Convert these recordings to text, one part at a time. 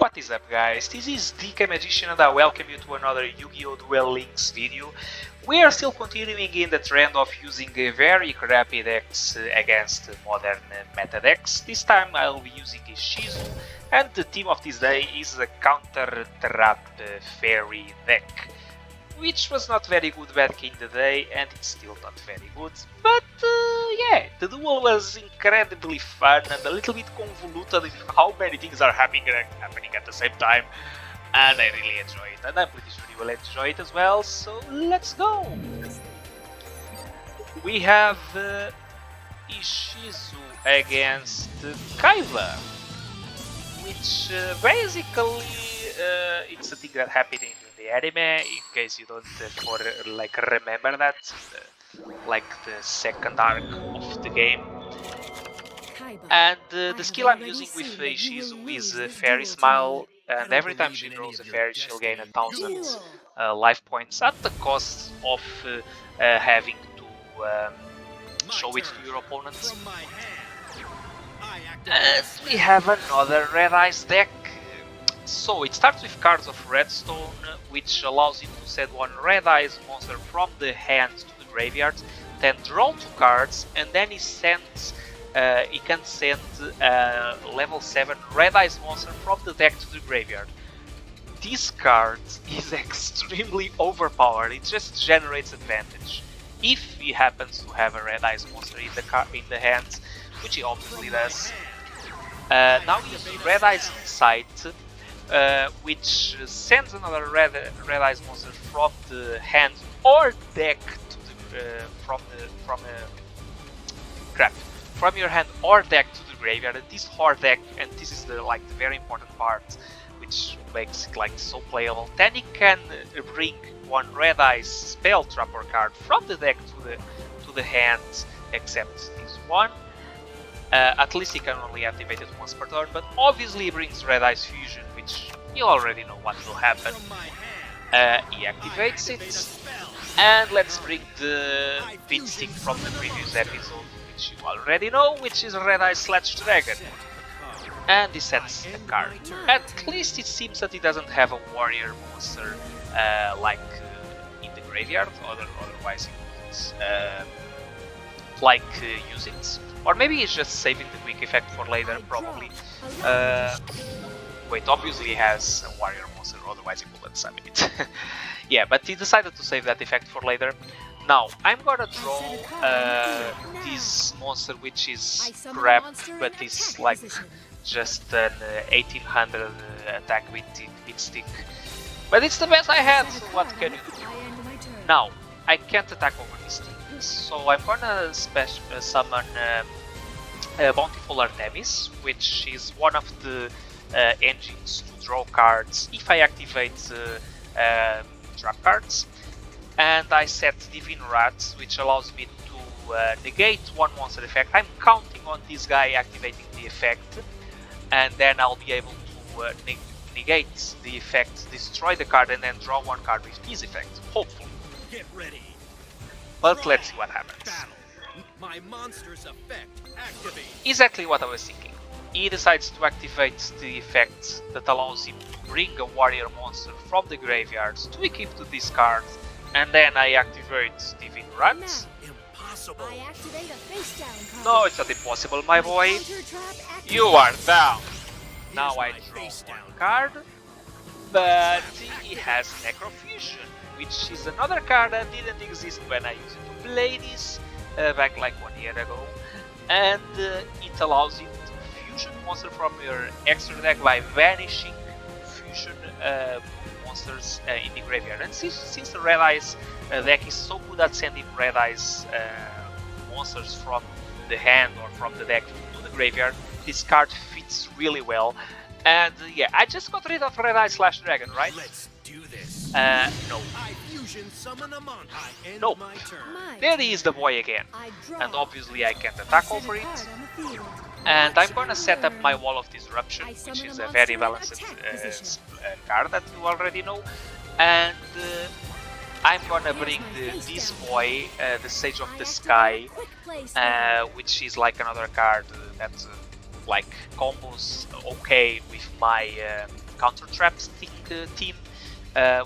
What is up, guys? This is DKmagician and I welcome you to another Yu-Gi-Oh! Duel Links video. We are still continuing in the trend of using very crappy decks against modern meta decks. This time I'll be using a Shizu, and the theme of this day is a counter-trap fairy deck, which was not very good back in the day and it's still not very good. But yeah, the duel was incredibly fun and a little bit convoluted with how many things are happening at the same time, and I really enjoy it, and I'm pretty sure you will enjoy it as well, so let's go! We have Ishizu against Kaiba, which basically it's a thing that happened in the anime, in case you don't remember that, like the second arc of the game. And the skill I'm using with Ishizu is Fairy Smile, and every time she draws a fairy she'll gain 1000 life points at the cost of having to show it to your opponent. And we have another Red Eyes deck. So it starts with cards of Redstone, which allows you to send one Red Eyes monster from the hand to the graveyard, then draw 2 cards, and then he can send level 7 Red Eyes monster from the deck to the graveyard. This card is extremely overpowered, it just generates advantage. If he happens to have a Red Eyes monster in the hand, which he obviously does. Now he uses Red Eyes Insight, which sends another red eyes monster from the hand or deck to the from your hand or deck to the graveyard. And this hard deck, and this is the very important part, which makes it so playable. Then he can bring one Red Eyes spell trapper card from the deck to the hand, except this one. At least he can only activate it once per turn, but obviously he brings Red Eyes Fusion, which you already know what will happen. He activates it, and let's bring the beat stick from the previous episode, which you already know, which is Red Eyes / Dragon. And he sets a card. At least it seems that he doesn't have a warrior monster in the graveyard, otherwise he wouldn't use it. Or maybe he's just saving the quick effect for later, probably. Wait, obviously he has a warrior monster, otherwise he wouldn't summon it. Yeah, but he decided to save that effect for later. Now, I'm gonna draw this monster, which is crap, but it's just an 1800 attack with stick. But it's the best I had, so what can you do? Now, I can't attack over this thing. So I'm gonna summon Bountiful Artemis, which is one of the engines to draw cards if I activate trap cards. And I set Divine Rats, which allows me to negate one monster effect. I'm counting on this guy activating the effect, and then I'll be able to negate the effect, destroy the card, and then draw one card with this effect, hopefully. Get ready. But let's see what happens. My monster's effect activate. Exactly what I was thinking. He decides to activate the effect that allows him to bring a warrior monster from the graveyard to equip to this card, and then I activate Divine Rats. Impossible. I activate a face down card. No, it's not impossible, my boy. You are down. Now I draw one card, but he has Necrofusion, which is another card that didn't exist when I used it to play this back 1 year ago, and it allows you to fusion monster from your extra deck by banishing fusion monsters in the graveyard. And since the Red Eyes deck is so good at sending Red Eyes monsters from the hand or from the deck to the graveyard, this card fits really well. And yeah, I just got rid of Red Eyes / Dragon, right? Let's do this. No. I fusion summon a mon. I end Nope. my turn. There he is, the boy again. And obviously I can't attack over it. And I'm gonna set up my Wall of Disruption, which is a very balanced card that you already know. And I'm gonna bring this boy, the Sage of the Sky, which is another card that combos okay with my counter trap team,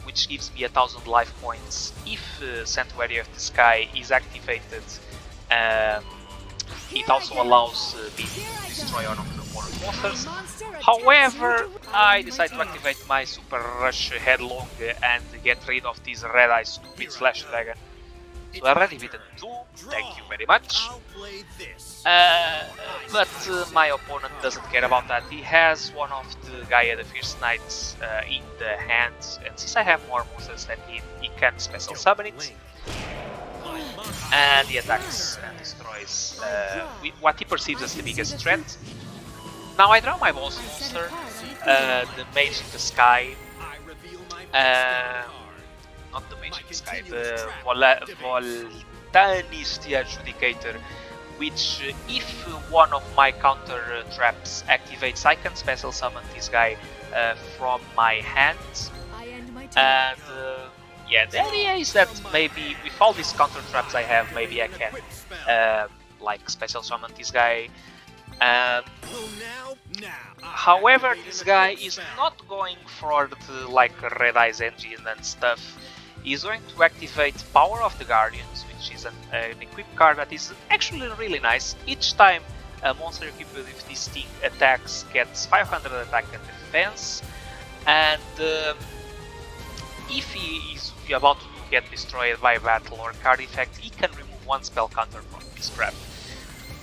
which gives me 1000 life points if Sanctuary of the Sky is activated. It also allows me to destroy one of the opponent's monsters. However, I decide to activate my Super Rush Headlong and get rid of this red eye stupid Slash Dragon. So already beaten 2, thank you very much. But my opponent doesn't care about that. He has one of the Gaia the Fierce Knights in the hands, and since I have more monsters than him, he can special summon it. And he attacks and destroys what he perceives as the biggest threat. Now I draw my boss monster, the Mage in the Sky. Not the Mage in the Sky, the Voltanis the Adjudicator, which if one of my counter traps activates, I can special summon this guy from my hand. And yeah, the idea is that maybe with all these counter traps I have, maybe I can like special summon this guy. However, this guy is not going for the like Red Eyes engine and stuff. He's going to activate Power of the Guardians, which is an equipped card that is actually really nice. Each time a monster equipped with this thing attacks gets 500 attack and defense, and if he is about to get destroyed by battle or card effect, he can remove one spell counter from his trap.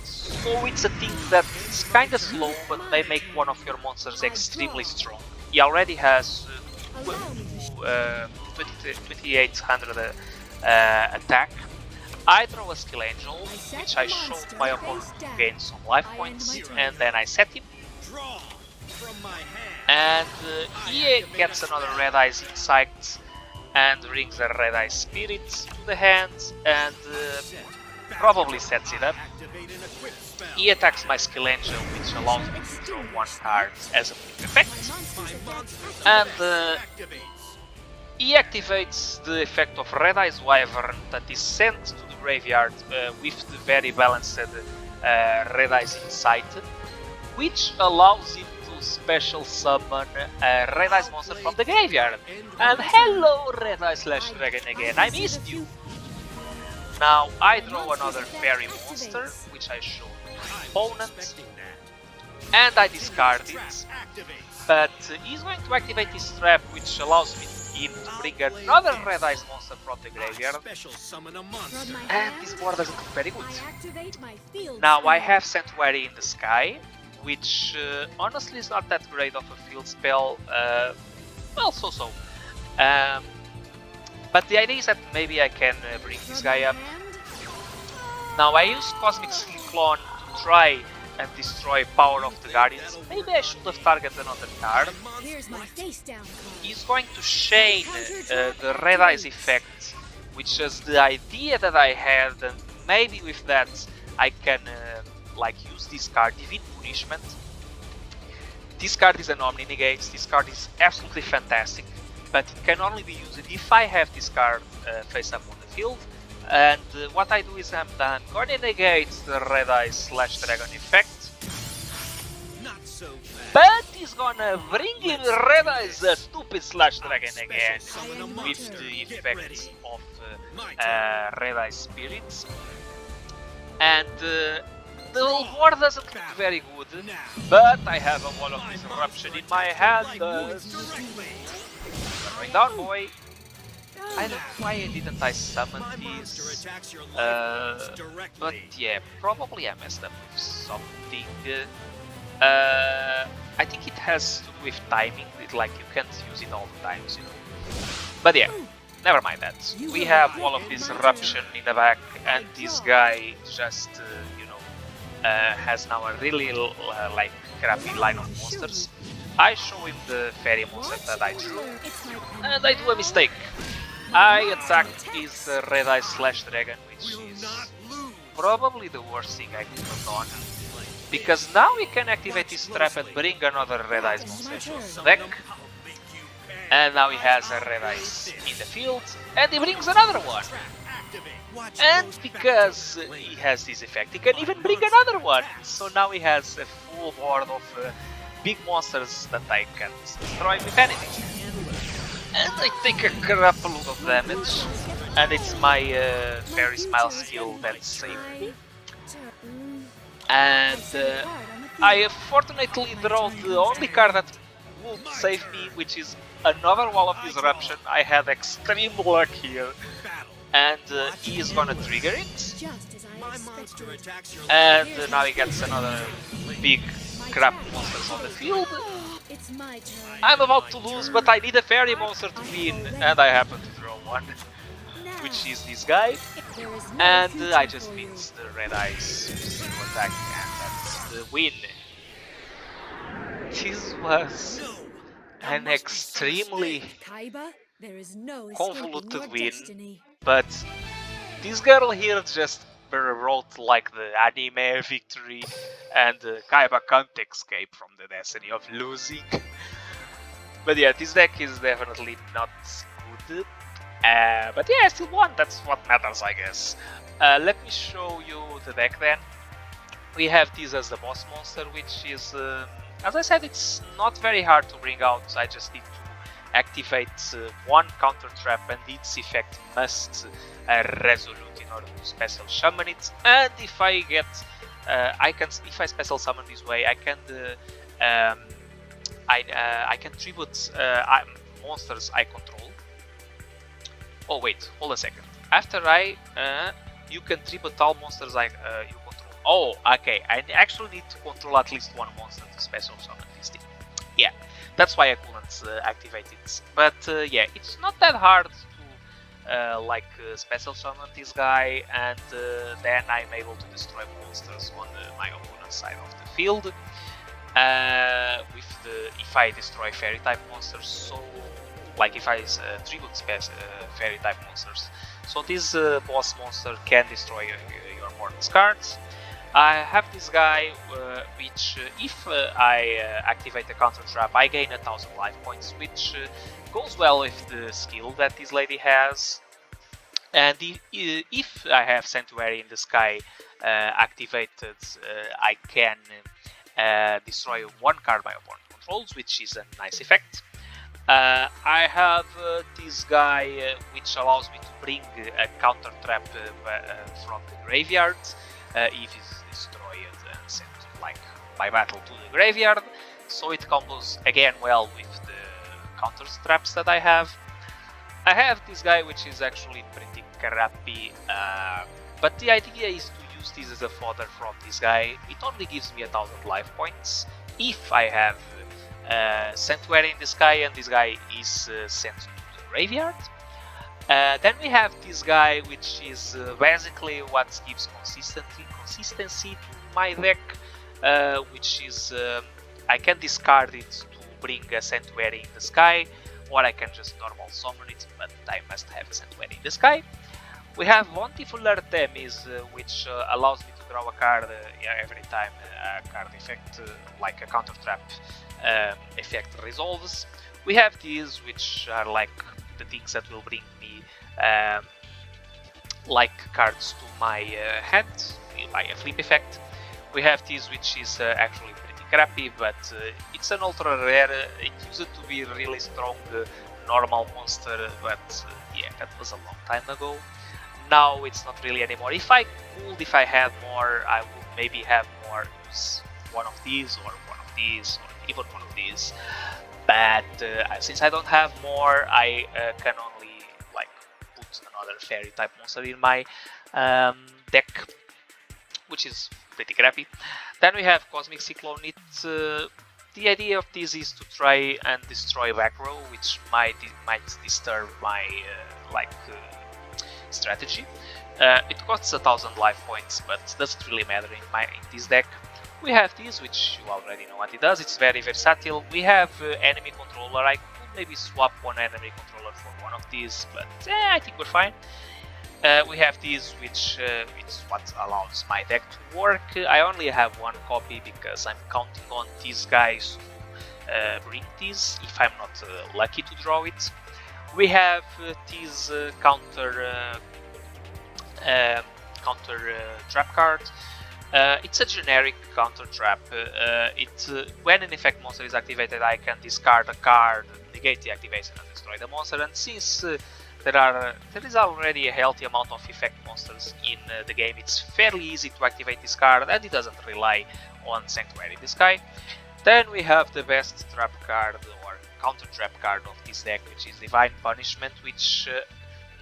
So it's a thing that is kinda slow, but may make one of your monsters extremely strong. He already has 2800 attack. I draw a Skelengel, which I show my opponent to gain some life points, and then I set him. And he gets another Red Eyes Insight and brings a Red Eye Spirit to the hand and probably sets it up. He attacks my Skelengel, which allows me to draw one card as a quick effect. And he activates the effect of Red Eyes Wyvern that is sent to the graveyard with the very balanced Red Eyes Insight, which allows him to special summon a Red Eyes monster from the graveyard. And hello Red Eye Slash Dragon again, I missed you! Now I draw another fairy monster, which I show to my opponent, and I discard it. But he's going to activate his trap, which allows him to bring another Red Eyes monster from the graveyard. And this board doesn't look very good. Now I have Sanctuary in the Sky, which honestly is not that great of a field spell. Well, so-so. But the idea is that maybe I can bring this guy up. Now I use Cosmic Cyclone to try and destroy Power of the Guardians. Maybe I should have targeted another card. He's going to chain the Red Eyes effect, which is the idea that I had, and maybe with that I can like use this card, Divine Punishment. This card is an Omni Negate. This card is absolutely fantastic, but it can only be used if I have this card face up on the field. And what I do is I'm gonna negate the Red Eyes Slash Dragon effect. But he's gonna bring in Red Eyes stupid Slash Dragon again with the effect of Red Eyes Spirits. And the whole board doesn't look very good, but I have a Wall of Disruption in my hand. Going down, boy. I don't know why didn't I summon these, but yeah, probably I messed up with something. I think it has to do with timing, like you can't use it all the times, you know. But yeah, never mind that. We have Wall of Disruption in the back, and this guy just, you know, has now a really like crappy line of monsters. I show him the fairy monster that I drew, and I do a mistake. I attacked his Red Eye Slash Dragon, which is probably the worst thing I could have done. Because now he can activate his trap and bring another Red Eyes monster to the deck. And now he has a Red Eyes in the field, and he brings another one. And because he has this effect, he can even bring another one. So now he has a full board of big monsters that I can destroy with anything. And I take a couple of damage, and it's my fairy smile skill that saved me. And I fortunately draw the only card that would save me, which is another Wall of Disruption. I had extreme luck here, and he is gonna trigger it. And now he gets another big crap monsters on the field. I'm about to lose, but I need a fairy monster to win, and I happen to draw one, which is this guy. And I just beat the red eyes zero attack, and that's the win. This was an extremely convoluted win, but this girl here just wrote like the anime victory, and Kaiba can't escape from the destiny of losing. But yeah, this deck is definitely not good. But yeah, I still won, that's what matters, I guess. Let me show you the deck then. We have this as the boss monster, which is, as I said, it's not very hard to bring out. I just need to activate one counter trap, and its effect must resolute in order to special summon it. And if I get, if I special summon this way, I can tribute monsters I control. Oh wait, hold a second. After you can tribute all monsters you control. Oh, okay. I actually need to control at least one monster to special summon this thing. Yeah, that's why I couldn't activate it. But yeah, it's not that hard to special summon this guy, and then I'm able to destroy monsters on my opponent's side of the field. If I destroy fairy type monsters, so like if I tribute fairy type monsters, so this boss monster can destroy your opponent's cards. I have this guy, which if I activate the counter trap, I gain 1000 life points, which goes well with the skill that this lady has. And if I have Sanctuary in the Sky activated, I can destroy one card my opponent controls, which is a nice effect. I have this guy, which allows me to bring a counter trap from the graveyard if it's destroyed and sent by battle to the graveyard. So it combos again well with the counter traps that I have. I have this guy, which is actually pretty crappy, but the idea is to use this as a fodder from this guy. It only gives me 1000 life points if I have Sanctuary in the Sky and this guy is sent to the graveyard. Then we have this guy, which is basically what gives consistency to my deck, which is I can discard it to bring a Sanctuary in the Sky, or I can just normal summon it, but I must have a Sanctuary in the Sky. We have Bountiful Artemis, which allows me to draw a card every time a card effect, like a counter trap effect resolves. We have these, which are like the things that will bring me like cards to my hand by a flip effect. We have these, which is actually pretty crappy, but it's an ultra rare. It used to be a really strong normal monster, but yeah, that was a long time ago. Now it's not really anymore. If I had more, I would maybe have more use one of these or one of these or even one of these. But since I don't have more, I can only like put another fairy type monster in my deck, which is pretty crappy. Then we have Cosmic Cyclone. The idea of this is to try and destroy back row, which might disturb my strategy. It costs 1000 life points, but doesn't really matter in this deck. We have this, which you already know what it does. It's very versatile. We have enemy controller. I could maybe swap one enemy controller for one of these, but I think we're fine. We have this, which it's what allows my deck to work. I only have one copy because I'm counting on these guys to bring this if I'm not lucky to draw it. We have this counter trap card. It's a generic counter trap. When an effect monster is activated, I can discard a card, negate the activation, and destroy the monster. And since there is already a healthy amount of effect monsters in the game, it's fairly easy to activate this card, and it doesn't rely on Sanctuary in the Sky. Then we have the best trap card or counter trap card of this deck, which is Divine Punishment, which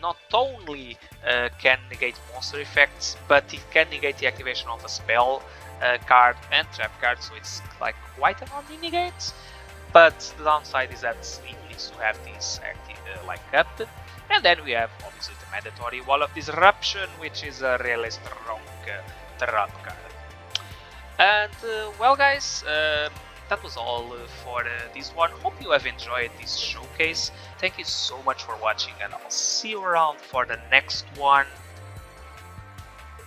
not only can negate monster effects, but it can negate the activation of a spell card and trap card, so it's like quite an omni-negate. But the downside is that it needs to have this like up. And then we have obviously the mandatory Wall of Disruption, which is a really strong trap card. And well guys, that was all for this one. Hope you have enjoyed this showcase. Thank you so much for watching, and I'll see you around for the next one.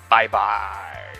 Bye bye.